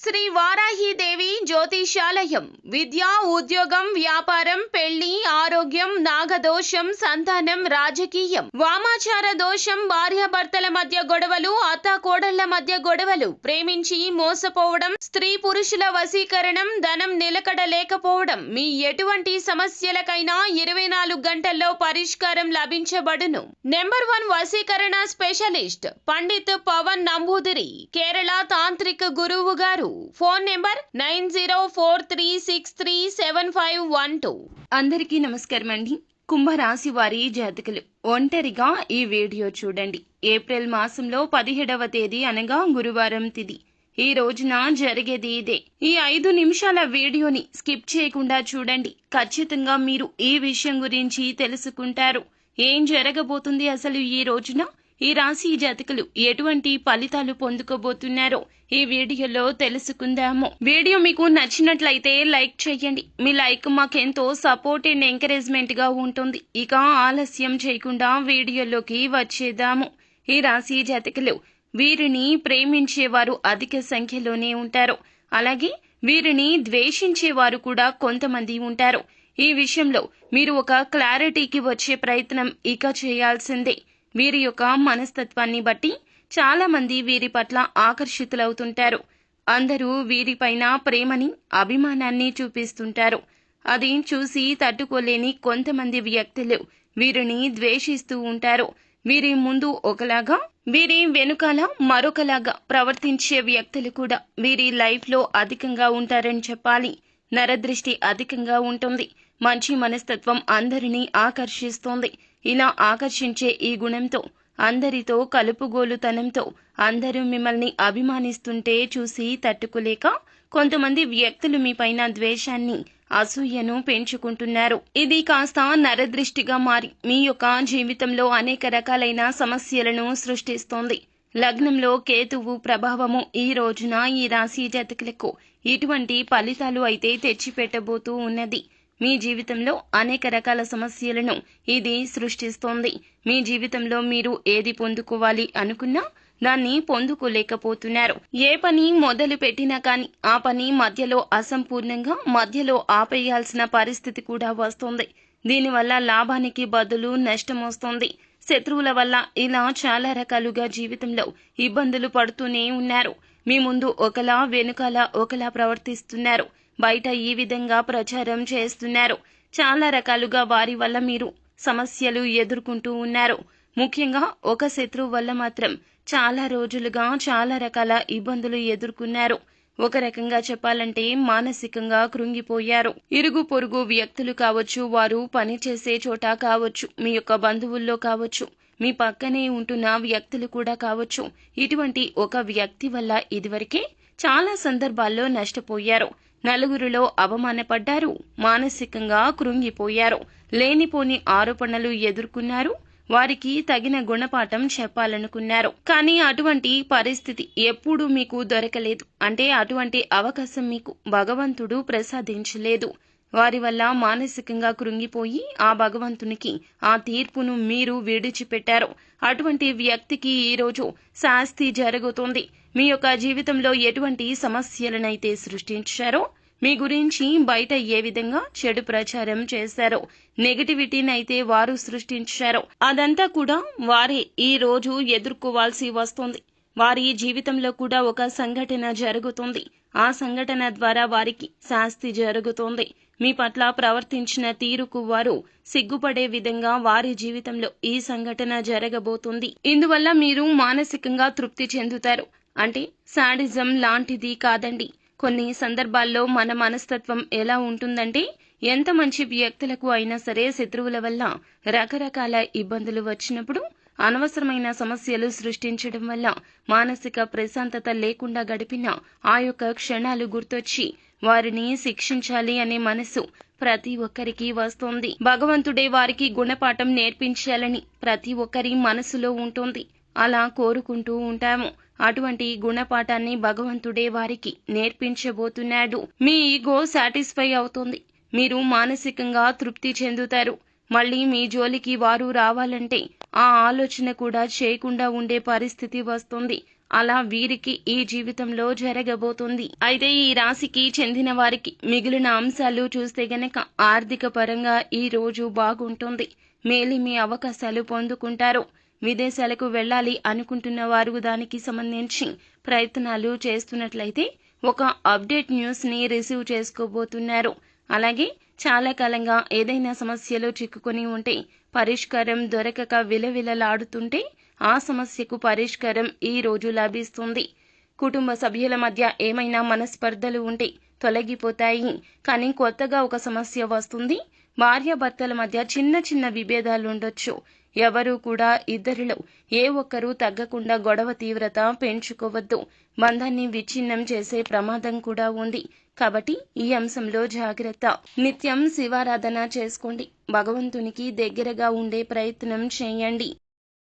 శ్రీ వారాహిదేవి జ్యోతిషాలయం విద్య, ఉద్యోగం, వ్యాపారం, పెళ్లి, ఆరోగ్యం, నాగదోషం, సంతానం, రాజకీయం, వామాచార దోషం, భార్యాభర్తల మధ్య గొడవలు, అత్తాకోడళ్ల మధ్య గొడవలు, ప్రేమించి మోసపోవడం, స్త్రీ పురుషుల వశీకరణం, ధనం నిలకడ లేకపోవడం, మీ ఎటువంటి సమస్యలకైనా 24 గంటల్లో పరిష్కారం లభించబడును. నెంబర్ 1 వశీకరణ స్పెషలిస్ట్ పండిత్ పవన్ నంబూదిరి, కేరళ తాంత్రిక గురువు గారు. Phone number 9043637512. అందరికీ నమస్కారం అండి. కుంభరాశి వారి జాతకులు ఒంటరిగా ఈ వీడియో చూడండి. ఏప్రిల్ మాసంలో 17వ తేదీ అనగా గురువారం తిథి. ఈ రోజున జరిగేది ఇదే. ఈ 5 నిమిషాల వీడియోని స్కిప్ చేయకుండా చూడండి. ఖచ్చితంగా మీరు ఈ విషయం గురించి తెలుసుకుంటారు. ఏం జరగబోతుంది అసలు ఈ రోజున, ఈ రాశి జాతకులు ఎటువంటి ఫలితాలు పొందుకోబోతున్నారో ఈ వీడియోలో తెలుసుకుందాము. వీడియో మీకు నచ్చినట్లయితే లైక్ చేయండి. మీ లైక్ మాకెంతో సపోర్ట్ అండ్ ఎంకరేజ్మెంట్ గా ఉంటుంది. ఇక ఆలస్యం చేయకుండా వీడియోలోకి వచ్చేద్దాము. ఈ రాశి జాతకులు వీరిని ప్రేమించేవారు అధిక సంఖ్యలోనే ఉంటారు. అలాగే వీరిని ద్వేషించేవారు కూడా కొంతమంది ఉంటారు. ఈ విషయంలో మీరు ఒక క్లారిటీకి వచ్చే ప్రయత్నం ఇక చేయాల్సిందే. వీరి యొక్క మనస్తత్వాన్ని బట్టి చాలా మంది వీరి పట్ల ఆకర్షితులవుతుంటారు. అందరూ వీరిపైన ప్రేమని, అభిమానాన్ని చూపిస్తుంటారు. అది చూసి తట్టుకోలేని కొంతమంది వ్యక్తులు వీరిని ద్వేషిస్తూ ఉంటారు. వీరి ముందు ఒకలాగా, వీరి వెనుకాల మరొకలాగా ప్రవర్తించే వ్యక్తులు కూడా వీరి లైఫ్ లో అధికంగా ఉంటారని చెప్పాలి. నరదృష్టి అధికంగా ఉంటుంది. మంచి మనస్తత్వం అందరినీ ఆకర్షిస్తోంది. ఇలా ఆకర్షించే ఈ గుణంతో, అందరితో కలుపుగోలుతనంతో అందరూ మిమ్మల్ని అభిమానిస్తుంటే చూసి తట్టుకోలేక కొంతమంది వ్యక్తులు మీపైన ద్వేషాన్ని, అసూయను పెంచుకుంటున్నారు. ఇది కాస్త నరదృష్టిగా మారి మీ యొక్క జీవితంలో అనేక రకాలైన సమస్యలను సృష్టిస్తోంది. లగ్నంలో కేతువు ప్రభావము ఈ రోజున ఈ రాశి జాతకులకు ఇటువంటి ఫలితాలు అయితే తెచ్చిపెట్టబోతూ ఉన్నది. మీ జీవితంలో అనేక రకాల సమస్యలను ఇది సృష్టిస్తోంది. మీ జీవితంలో మీరు ఏది పొందుకోవాలి అనుకున్నా దాన్ని పొందుకోలేకపోతున్నారు. ఏ పని మొదలు పెట్టినా కానీ ఆ పని మధ్యలో అసంపూర్ణంగా, మధ్యలో ఆపేయాల్సిన పరిస్థితి కూడా వస్తోంది. దీనివల్ల లాభానికి బదులు నష్టం వస్తోంది. శత్రువుల వల్ల ఇలా చాలా రకాలుగా జీవితంలో ఇబ్బందులు పడుతూనే ఉన్నారు. మీ ముందు ఒకలా, వెనుకాల ఒకలా ప్రవర్తిస్తున్నారు. బయట ఈ విధంగా ప్రచారం చేస్తున్నారు. చాలా రకాలుగా వారి వల్ల మీరు సమస్యలు ఎదుర్కొంటూ ఉన్నారు. ముఖ్యంగా ఒక శత్రువు వల్ల మాత్రం చాలా రోజులుగా చాలా రకాల ఇబ్బందులు ఎదుర్కొన్నారు. ఒక రకంగా చెప్పాలంటే మానసికంగా కృంగిపోయారు. ఇరుగు పొరుగు వ్యక్తులు కావచ్చు, వారు పనిచేసే చోట కావచ్చు, మీ యొక్క బంధువుల్లో కావచ్చు, మీ పక్కనే ఉంటున్న వ్యక్తులు కూడా కావచ్చు. ఇటువంటి ఒక వ్యక్తి వల్ల ఇదివరకే చాలా సందర్భాల్లో నష్టపోయారు. నలుగురిలో అవమానపడ్డారు. మానసికంగా కృంగిపోయారు. లేనిపోని ఆరోపణలు ఎదుర్కొన్నారు. వారికి తగిన గుణపాఠం చెప్పాలనుకున్నారు. కానీ అటువంటి పరిస్థితి ఎప్పుడూ మీకు దొరకలేదు. అంటే అటువంటి అవకాశం మీకు భగవంతుడు ప్రసాదించలేదు. వారి వల్ల మానసికంగా కృంగిపోయి ఆ భగవంతునికి ఆ తీర్పును మీరు విడిచిపెట్టారు. అటువంటి వ్యక్తికి ఈరోజు శాస్తి జరుగుతుంది. మీ యొక్క జీవితంలో ఎటువంటి సమస్యలనైతే సృష్టించారో, మీ గురించి బయట ఏ విధంగా చెడు ప్రచారం చేశారో, నెగటివిటీనైతే వారు సృష్టించారో అదంతా కూడా వారే ఈ రోజు ఎదుర్కోవాల్సి వస్తుంది. వారి జీవితంలో కూడా ఒక సంఘటన జరుగుతుంది. ఆ సంఘటన ద్వారా వారికి శాస్తి జరుగుతుంది. మీ పట్ల ప్రవర్తించిన తీరుకు వారు సిగ్గుపడే విధంగా వారి జీవితంలో ఈ సంఘటన జరగబోతుంది. ఇందువల్ల మీరు మానసికంగా తృప్తి చెందుతారు. అంటే సాడిజం లాంటిది కాదండి. కొన్ని సందర్భాల్లో మన మనస్తత్వం ఎలా ఉంటుందంటే, ఎంత మంచి వ్యక్తులకు అయినా సరే శత్రువుల వల్ల రకరకాల ఇబ్బందులు వచ్చినప్పుడు, అనవసరమైన సమస్యలు సృష్టించడం వల్ల మానసిక ప్రశాంతత లేకుండా గడిపిన ఆ యొక్క క్షణాలు గుర్తొచ్చి వారిని శిక్షించాలి అనే మనసు ప్రతి ఒక్కరికి వస్తోంది. భగవంతుడే వారికి గుణపాఠం నేర్పించాలని ప్రతి ఒక్కరి మనసులో ఉంటుంది. అలా కోరుకుంటూ ఉంటాము. అటువంటి గుణపాఠాన్ని భగవంతుడే వారికి నేర్పించబోతున్నాడు. మీ ఈగో సాటిస్ఫై అవుతుంది. మీరు మానసికంగా తృప్తి చెందుతారు. మళ్ళీ మీ జోలికి వారు రావాలంటే ఆ ఆలోచన కూడా చేయకుండా ఉండే పరిస్థితి వస్తుంది. అలా వీరికి ఈ జీవితంలో జరగబోతుంది. అయితే ఈ రాశికి చెందిన వారికి మిగిలిన అంశాలు చూస్తే గనక ఆర్థిక పరంగా ఈ రోజు బాగుంటుంది. మేలిమి అవకాశాలు పొందుకుంటారు. విదేశాలకు వెళ్ళాలి అనుకుంటున్న వారు దానికి సంబంధించి ప్రయత్నాలు చేస్తున్నట్లయితే ఒక అప్డేట్ న్యూస్ ని రిసీవ్ చేసుకోబోతున్నారు. అలాగే చాలా కాలంగా ఏదైనా సమస్యలో చిక్కుకొని ఉంటే పరిష్కారం దొరకక విలవిలలాడుతుంటే ఆ సమస్యకు పరిష్కారం ఈ రోజు లభిస్తుంది. కుటుంబ సభ్యుల మధ్య ఏమైనా మనస్పర్ధలు ఉంటే తొలగిపోతాయి. కానీ కొత్తగా ఒక సమస్య వస్తుంది. భార్యాభర్తల మధ్య చిన్న చిన్న విభేదాలు ఉండొచ్చు. ఎవరూ కూడా ఇద్దరిలో ఏ ఒక్కరూ తగ్గకుండా గొడవ తీవ్రత పెంచుకోవద్దు. బంధాన్ని విచ్ఛిన్నం చేసే ప్రమాదం కూడా ఉంది. కాబట్టి ఈ అంశంలో జాగ్రత్త. నిత్యం శివారాధన చేసుకోండి. భగవంతునికి దగ్గరగా ఉండే ప్రయత్నం చేయండి.